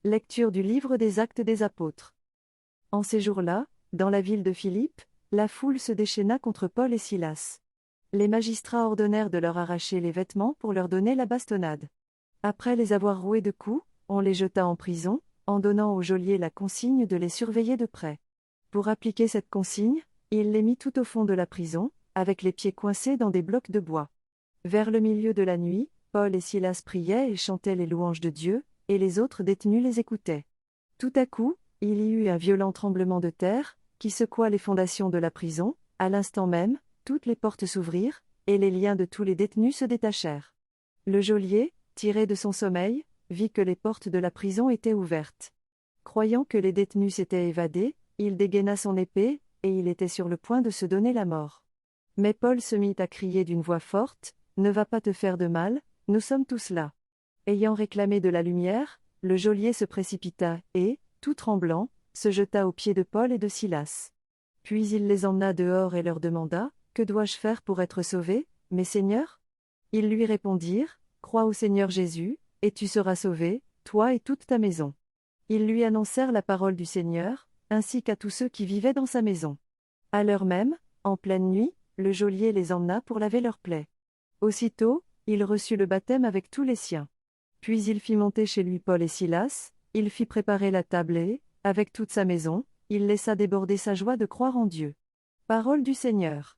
Lecture du livre des Actes des Apôtres. En ces jours-là, dans la ville de Philippe, la foule se déchaîna contre Paul et Silas. Les magistrats ordonnèrent de leur arracher les vêtements pour leur donner la bastonnade. Après les avoir roués de coups, on les jeta en prison, en donnant au geôlier la consigne de les surveiller de près. Pour appliquer cette consigne, il les mit tout au fond de la prison, avec les pieds coincés dans des blocs de bois. Vers le milieu de la nuit, Paul et Silas priaient et chantaient les louanges de Dieu, et les autres détenus les écoutaient. Tout à coup, il y eut un violent tremblement de terre, qui secoua les fondations de la prison. À l'instant même, toutes les portes s'ouvrirent, et les liens de tous les détenus se détachèrent. Le geôlier, tiré de son sommeil, vit que les portes de la prison étaient ouvertes. Croyant que les détenus s'étaient évadés, il dégaina son épée, et il était sur le point de se donner la mort. Mais Paul se mit à crier d'une voix forte, « Ne va pas te faire de mal, nous sommes tous là. » Ayant réclamé de la lumière, le geôlier se précipita et, tout tremblant, se jeta aux pieds de Paul et de Silas. Puis il les emmena dehors et leur demanda, « Que dois-je faire pour être sauvé, mes seigneurs ?» Ils lui répondirent, « Crois au Seigneur Jésus, et tu seras sauvé, toi et toute ta maison. » Ils lui annoncèrent la parole du Seigneur, ainsi qu'à tous ceux qui vivaient dans sa maison. À l'heure même, en pleine nuit, le geôlier les emmena pour laver leurs plaies. Aussitôt, il reçut le baptême avec tous les siens. Puis il fit monter chez lui Paul et Silas, il fit préparer la table et, avec toute sa maison, il laissa déborder sa joie de croire en Dieu. Parole du Seigneur.